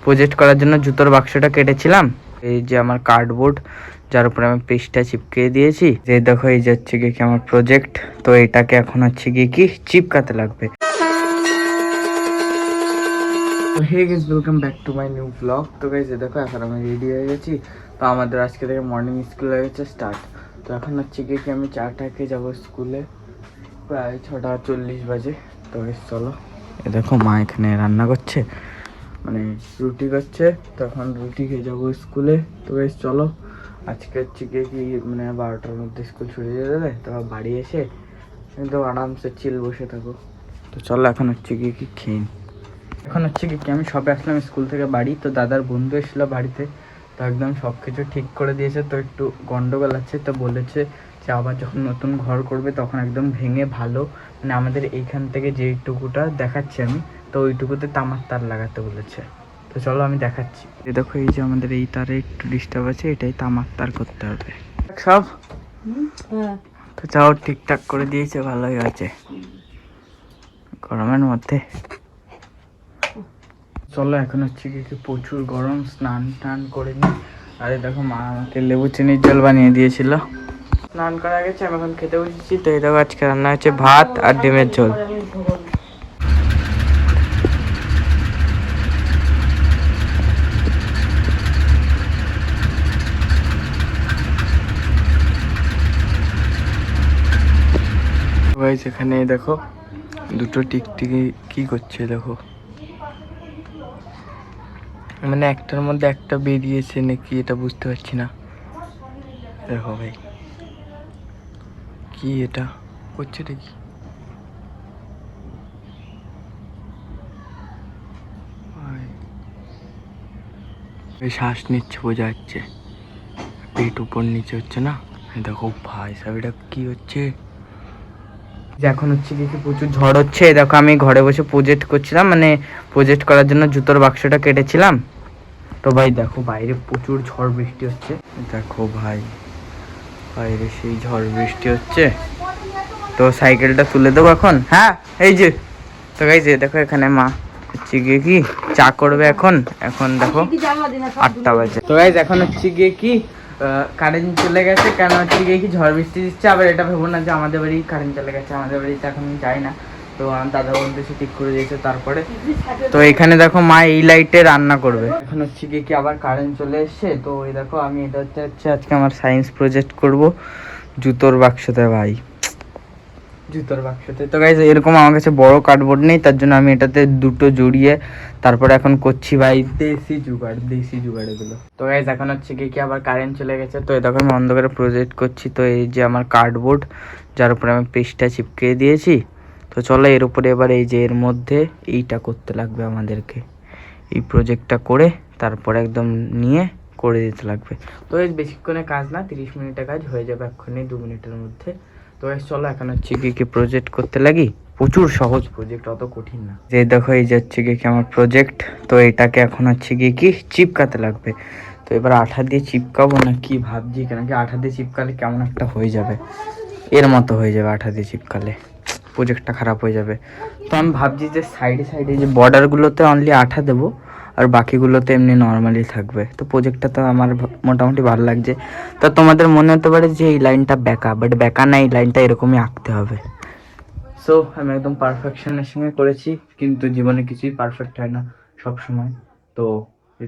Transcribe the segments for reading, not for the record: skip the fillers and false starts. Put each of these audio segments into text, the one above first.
Project করার জন্য জুতোর বাক্সটা কেটেছিলাম। এই যে আমার কার্ডবোর্ড, যার উপরে আমি পেজটা চিপকে দিয়েছি। যে দেখো এই যাচ্ছে কি আমার প্রজেক্ট, তো এটাকে এখন হচ্ছে গিয়ে কি চিপকাতে লাগবে। Hey guys, welcome back to my new blog. তো গাইস দেখো এখন আমি রেডি হয়ে গেছি। তো আমাদের আজকে থেকে মর্নিং স্কুল হয়ে গেছে স্টার্ট। তো এখন হচ্ছে গিয়ে কি আমি 4টায় যাবো স্কুলে, প্রায় 6:40 বাজে। তো গাইস চলো, এ দেখো মা এখানে রান্না করছে, মানে রুটি করছে। তখন রুটি খেয়ে যাবো স্কুলে। তো গাইস চলো, আজকে হচ্ছে গিয়ে কি মানে 12টার মধ্যে স্কুল ছুটি দিয়ে দেবে। তো বাড়ি এসে একদম আরামসে চিল বসে থাকো। তো চলো এখন হচ্ছে গিয়ে কি খেয়ে নিই। এখন হচ্ছে কি আমি সবে আসলাম স্কুল থেকে বাড়ি। তো দাদার বন্ধু এসেছিলো বাড়িতে, তো একদম সব কিছু ঠিক করে দিয়েছে। তো একটু গন্ডগোল আছে, তো বলেছে যে আবার যখন নতুন ঘর করবে তখন একদম ভেঙে ভালো, মানে আমাদের এইখান থেকে যেইটুকুটা দেখাচ্ছি আমি, তো ওইটুকুতে তামার তার লাগাতে বলেছে। তো চলো আমি দেখাচ্ছি। দেখো এই যে আমাদের এই তারে একটু ডিস্টার্ব আছে, এটাই তামার তার করতে হবে সব। তো যাও ঠিকঠাক করে দিয়েছে, ভালোই আছে গরমের মধ্যে। চলো এখন হচ্ছে কি প্রচুর গরম, স্নান টান করে নিই। আরে দেখো মা আমাকে লেবু চিনির জল বানিয়ে দিয়েছিল। স্নান করা গেছে, আমি এখন খেতে বসেছি। তো এই দেখো আজকে রান্না হচ্ছে ভাত আর ডিমের ঝোল। ভাই এখানে দেখো দুটো টিকটিকি কি করছে দেখো, মানে একটার মধ্যে একটা বেরিয়েছে নাকি এটা বুঝতে পারছি না। দেখো ভাই কি এটা করছে দেখি। শ্বাস নিচ্ছে বোঝা যাচ্ছে, পেট উপর নিচে হচ্ছে না। দেখো ভাই সব এটা কি হচ্ছে। এখন হচ্ছে কি প্রচুর ঝড় হচ্ছে। দেখো আমি ঘরে বসে প্রজেক্ট করছিলাম, মানে প্রজেক্ট করার জন্য জুতোর বাক্সটা কেটেছিলাম। তো ভাই দেখো বাইরে প্রচুর ঝড় বৃষ্টি হচ্ছে। দেখো ভাই বাইরে সেই ঝড় বৃষ্টি হচ্ছে। তো সাইকেলটা তুলে দেবো এখন। হ্যাঁ এই যে, তো গাইজ দেখো এখানে মা হচ্ছে গিয়ে কি চা করবে এখন। এখন দেখো 8টা বাজে। তো গাইজ এখন হচ্ছে গিয়ে কি কারেন্ট চলে গেছে, কেন হচ্ছে গিয়ে কি ঝড় বৃষ্টি দিচ্ছে। আবার এটা ভেবো না যে আমাদের বাড়ি কারেন্ট চলে গেছে, আমাদের বাড়িতে এখন যাই না। তো আমার দাদা বলতে সে ঠিক করে দিয়েছে তারপরে। তো এখানে দেখো মা এই লাইটে রান্না করবে। এখন হচ্ছে গিয়ে কি আবার কারেন্ট চলে এসছে। তো ওই দেখো আমি এটা হচ্ছে আজকে আমার সায়েন্স প্রজেক্ট করব জুতোর বাক্সতে ভাই, জুতোর বাক্সতে। তো গাইজ এরকম আমার কাছে বড় কার্ডবোর্ড নেই, তার জন্য আমি এটাতে দুটো জড়িয়ে তারপরে এখন করছি ভাই দেশি জুগাড় এগুলো। তো গাইজ এখন হচ্ছে কি আবার কারেন্ট চলে গেছে। তো এই দেখো আমি অন্ধকারে প্রজেক্ট করছি। তো এই যে আমার কার্ডবোর্ড, যার উপরে আমি পেজটা চিপকে দিয়েছি। তো চলো এর উপরে এবার এই যে এর মধ্যে এইটা করতে লাগবে আমাদেরকে, এই প্রজেক্টটা করে তারপরে একদম নিয়ে করে দিতে লাগবে। তো এই বেশিক্ষণে কাজ না, 30 মিনিটের কাজ হয়ে যাবে এক্ষুনি 2 মিনিটের মধ্যে। তো চলো এখন হচ্ছে কি প্রজেক্ট করতে লাগি। প্রচুর সহজ প্রজেক্ট, অত কঠিন না। যে দেখো এই যে হচ্ছে কি আমার প্রজেক্ট, তো এটাকে এখন হচ্ছে কি চিপকাতে লাগবে। তো এবার আঠা দিয়ে চিপকাবো না কি ভাবছি, কেন কি আঠা দিয়ে চিপকালে কেমন একটা হয়ে যাবে, এর মতো হয়ে যাবে আঠা দিয়ে চিপকালে, প্রজেক্টটা খারাপ হয়ে যাবে। তো আমি ভাবছি যে সাইডে যে বর্ডারগুলোতে অনলি আঠা দেবো, আর বাকিগুলোতে এমনি নর্মালি থাকবে। তো প্রজেক্টটা তো আমার মোটামুটি ভালো লাগছে। তো তোমাদের মনে হতে পারে যে এই লাইনটা বেঁকা, বাট বেঁকা না, এই লাইনটা এরকমই আঁকতে হবে। সো আমি একদম পারফেকশনের সঙ্গে করেছি, কিন্তু জীবনে কিছুই পারফেক্ট হয় না সব সময়। তো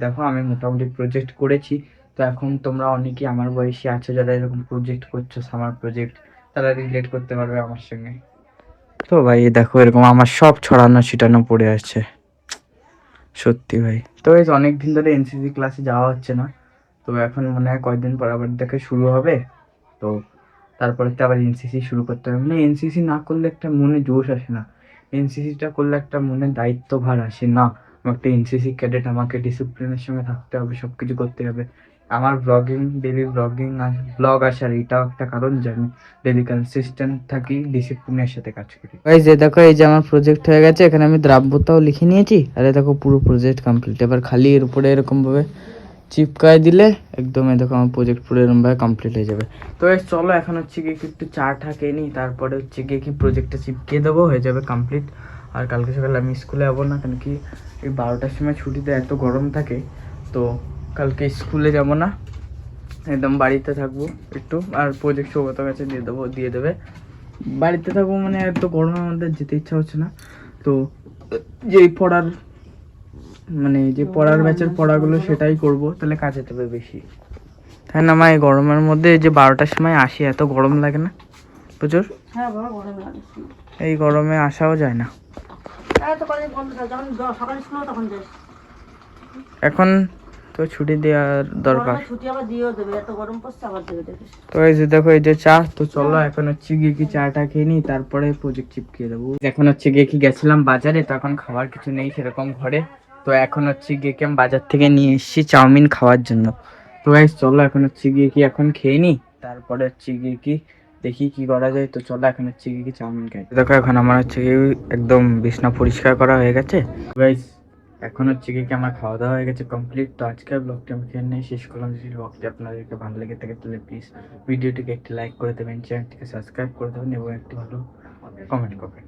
দেখো আমি মোটামুটি প্রজেক্ট করেছি। তো এখন তোমরা অনেকেই আমার বয়সী আছো যারা এরকম প্রজেক্ট করছো, সামার প্রজেক্ট, তারা রিলেট করতে পারবে আমার সঙ্গে। তো ভাই দেখো এরকম আমার সব ছড়ানো ছিটানো পড়ে আছে সত্যি ভাই। তো এই অনেক দিন ধরে এনসিসি ক্লাসে যাওয়া হচ্ছে না। তো এখন মনে হয় কয়েকদিন পর আবার থেকে শুরু হবে। তো তারপরে তো আবার এনসিসি শুরু করতে হবে। মানে এনসিসি না করলে একটা মনে জোশ আসে না, এনসিসিটা করলে একটা মনে দায়িত্বভার আসে না। আমার একটা এনসিসি ক্যাডেট, আমাকে ডিসিপ্লিনের সঙ্গে থাকতে হবে, সব কিছু করতে হবে। আমার ডেলি ব্লগ আসার এটাও একটা কারণ যে আমি ডেলি কনসিস্টেন্ট থাকি, ডিসিপ্লিনের সাথে কাজ করি। এই যে দেখো এই যে আমার প্রজেক্ট হয়ে গেছে, এখানে আমি দ্রাব্যতাও লিখে নিয়েছি। আরে দেখো পুরো প্রজেক্ট কমপ্লিট। এবার খালি এর উপরে এরকম ভাবে চিপকায় দিলে একদম দেখো আমার প্রজেক্ট পুরো এরকম ভাবে কমপ্লিট হয়ে যাবে। তো চলো এখন হচ্ছে কি একটু চা টা খেয়ে নিই, তারপরে হচ্ছে গিয়ে কি প্রজেক্টটা চিপকে দেবো, হয়ে যাবে কমপ্লিট। আর কালকে সকালে আমি স্কুলে যাবো না, কারণ কি এই 12টার সময় ছুটিতে এত গরম থাকে, তো কালকে স্কুলে যাব না, একদম বাড়িতে থাকবো একটু। আর প্রজেক্ট সৌগত কাছে দিয়ে দেবে। বাড়িতে থাকবো মানে এত গরমের মধ্যে যেতে ইচ্ছা হচ্ছে না। তো যেই পড়ার মানে যে পড়ার ব্যাচের পড়াগুলো সেটাই করব, তাহলে কাজে দেবে বেশি, তাই না মা? এই গরমের মধ্যে যে 12টার সময় আসি, এত গরম লাগে না প্রচুর? হ্যাঁ বাবা, গরম লাগে। এই গরমে আসাও যায় না। তো কলেজ বন্ধ থাকে, যখন সকালে স্কুল তখন যাস। এখন তো ছুটি দেওয়ার দরকার। গরমে ছুটি আবার দিয়েও দেবে, এত গরম পড়ছে আবার দেবে দেখিস। তো এই যে দেখো, এই যে চা, তো চলো এখন হচ্ছে গিয়ে কি চাটা খেয়ে নিই, তারপরে প্রজেক্ট চিপকিয়ে দেবো। এখন হচ্ছে গিয়ে কি গেছিলাম বাজারে, তো এখন খাবার কিছু নেই সেরকম ঘরে, তো এখন হচ্ছে গিয়ে কি আমি বাজার থেকে নিয়ে এসেছি চাউমিন খাওয়ার জন্য। তো গাইস চলো এখন হচ্ছে গিয়ে কি এখন খেয়ে নিই, তারপরে হচ্ছে গিয়ে কি দেখি কি করা যায়। তো চলো এখন হচ্ছে গিয়ে কি চাউমিন খাই। দেখো এখন আমার হচ্ছে গিয়ে একদম বিছনা পরিষ্কার করা হয়ে গেছে গাইস। এখন হচ্ছে কি আমার খাওয়া দাওয়া হয়ে গেছে কমপ্লিট। তো আজকের ব্লগটি আমি এখানে শেষ করলাম। যদি ব্লগটি আপনাদেরকে ভালো লেগে থাকে তাহলে প্লিজ ভিডিওটিকে একটি লাইক করে দেবেন, চ্যানেলটিকে সাবস্ক্রাইব করে দেবেন এবং একটি ভালো কমেন্ট করবেন।